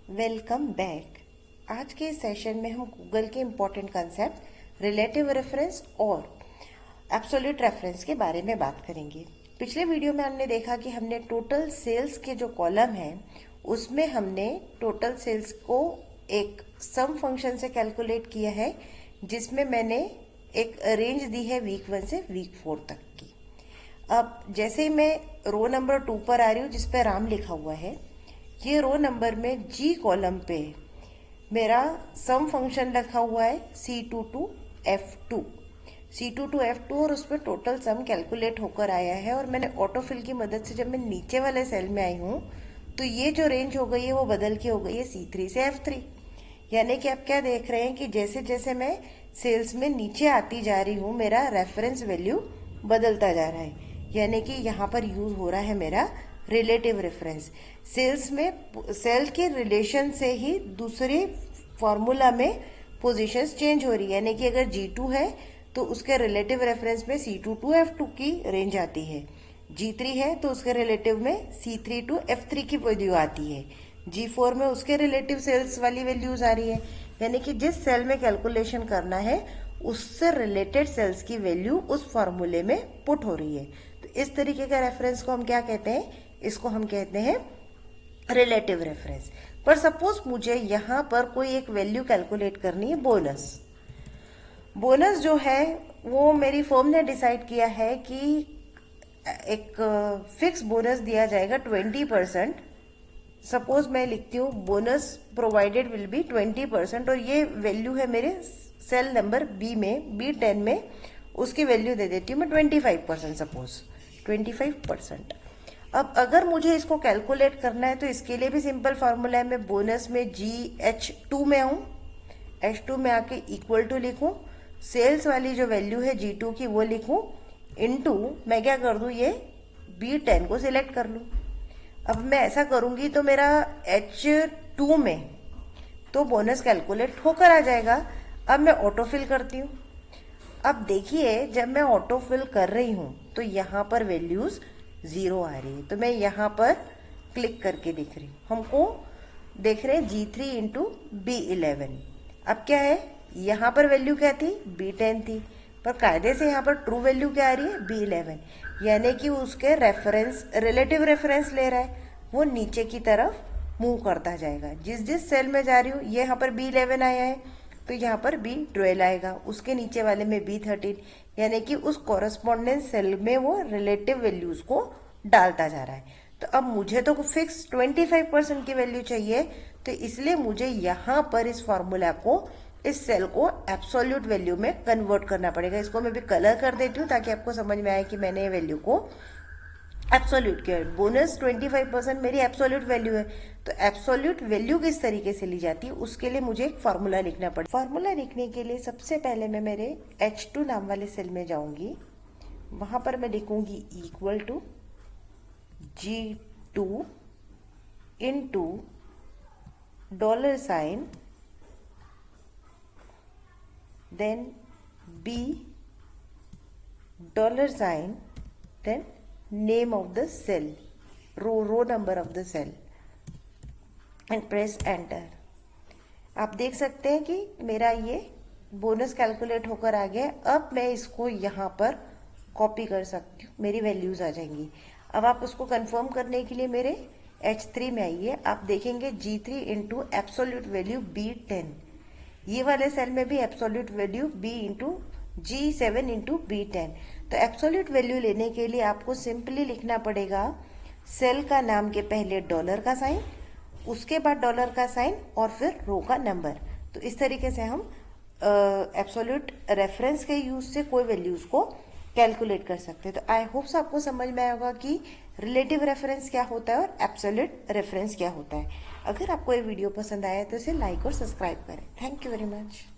Welcome back. आज के session में हम गूगल के इम्पोर्टेंट कंसेप्ट रिलेटिव रेफरेंस और एब्सोल्यूट रेफरेंस के बारे में बात करेंगे। पिछले वीडियो में हमने देखा कि हमने टोटल सेल्स के जो कॉलम है उसमें हमने टोटल सेल्स को एक सम फंक्शन से कैलकुलेट किया है, जिसमें मैंने एक रेंज दी है वीक 1 से वीक 4 तक की। अब जैसे ही मैं रो नंबर 2 पर आ रही हूँ जिस पर राम लिखा हुआ है, ये रो नंबर में जी कॉलम पे मेरा सम फंक्शन रखा हुआ है C2 to F2 और उसमें टोटल सम कैलकुलेट होकर आया है। और मैंने ऑटोफिल की मदद से जब मैं नीचे वाले सेल में आई हूँ तो ये जो रेंज हो गई है वो बदल के हो गई है C3 से F3। यानी कि आप क्या देख रहे हैं कि जैसे जैसे मैं सेल्स में नीचे आती जा रही हूँ मेरा रेफरेंस वैल्यू बदलता जा रहा है। यानी कि यहाँ पर यूज हो रहा है मेरा रिलेटिव रेफरेंस। सेल्स में सेल के रिलेशन से ही दूसरे फॉर्मूला में पोजीशंस चेंज हो रही है। यानी कि अगर G2 है तो उसके रिलेटिव रेफरेंस में C2 to F2 की रेंज आती है, G3 है तो उसके रिलेटिव में C3 to F3 की वैल्यू आती है, G4 में उसके रिलेटिव सेल्स वाली वैल्यूज आ रही है। यानी कि जिस सेल में कैलकुलेशन करना है उससे रिलेटेड सेल्स की वैल्यू उस फॉर्मूले में पुट हो रही है। तो इस तरीके का रेफरेंस को हम क्या कहते हैं? इसको हम कहते हैं रिलेटिव रेफरेंस। पर सपोज मुझे यहाँ पर कोई एक वैल्यू कैलकुलेट करनी है, बोनस जो है वो मेरी फर्म ने डिसाइड किया है कि एक फिक्स बोनस दिया जाएगा 20%। सपोज मैं लिखती हूँ बोनस प्रोवाइडेड विल बी 20%, और ये वैल्यू है मेरे सेल नंबर बी में, B10 में उसकी वैल्यू दे देती हूँ मैं 25%। सपोज 25%। अब अगर मुझे इसको कैलकुलेट करना है तो इसके लिए भी सिंपल फार्मूला है। मैं बोनस में GH2 में आऊँ, H2 में आके इक्वल टू लिखूँ, सेल्स वाली जो वैल्यू है G2 की वो लिखूँ, इनटू मैं क्या कर दूँ, ये B10 को सिलेक्ट कर लूँ। अब मैं ऐसा करूँगी तो मेरा H2 में तो बोनस कैलकुलेट होकर आ जाएगा। अब मैं ऑटोफिल करती हूँ। अब देखिए जब मैं ऑटोफिल कर रही हूँ तो यहाँ पर वैल्यूज 0 आ रही है। तो मैं यहाँ पर क्लिक करके देख रही हूँ, हमको देख रहे हैं G3 इंटू B11। अब क्या है, यहाँ पर वैल्यू क्या थी, B10 थी, पर कायदे से यहाँ पर ट्रू वैल्यू क्या आ रही है, B11। यानी कि उसके रेफरेंस रिलेटिव रेफरेंस ले रहा है, वो नीचे की तरफ मूव करता जाएगा। जिस जिस सेल में जा रही हूँ, ये यहाँ पर B11 आया है तो यहाँ पर B12 आएगा, उसके नीचे वाले में B13। यानी कि उस कॉरस्पॉन्डेंस सेल में वो रिलेटिव वैल्यूज को डालता जा रहा है। तो अब मुझे तो फिक्स 25% की वैल्यू चाहिए, तो इसलिए मुझे यहाँ पर इस फॉर्मूला को, इस सेल को एब्सोल्यूट वैल्यू में कन्वर्ट करना पड़ेगा। इसको मैं भी कलर कर देती हूँ ताकि आपको समझ में आए कि मैंने ये वैल्यू को एब्सोल्यूट किया। बोनस 25% मेरी एब्सोल्यूट वैल्यू है, तो एब्सोल्यूट वैल्यू किस तरीके से ली जाती है उसके लिए मुझे एक फार्मूला लिखना पड़ेगा। फार्मूला लिखने के लिए सबसे पहले मैं मेरे H2 नाम वाले सेल में जाऊंगी, वहां पर मैं लिखूंगी equal to G2 into $, then B $, then name of the cell, row number of the cell, and press enter। आप देख सकते हैं कि मेरा ये बोनस कैलकुलेट होकर आ गया। अब मैं इसको यहाँ पर कॉपी कर सकती हूँ, मेरी वैल्यूज आ जाएंगी। अब आप उसको कंफर्म करने के लिए मेरे H3 में आइए, आप देखेंगे G3 into absolute value B10, ये वाले सेल में भी absolute value B into G7 into B10। तो एब्सोल्यूट वैल्यू लेने के लिए आपको सिंपली लिखना पड़ेगा सेल का नाम के पहले डॉलर का साइन, उसके बाद डॉलर का साइन और फिर रो का नंबर। तो इस तरीके से हम एब्सोल्यूट रेफरेंस के यूज से कोई वैल्यूज को कैलकुलेट कर सकते हैं। तो आई होप्स आपको समझ में आएगा कि रिलेटिव रेफरेंस क्या होता है और एब्सोल्यूट रेफरेंस क्या होता है। अगर आपको ये वीडियो पसंद आया तो इसे लाइक और सब्सक्राइब करें। Thank you very much.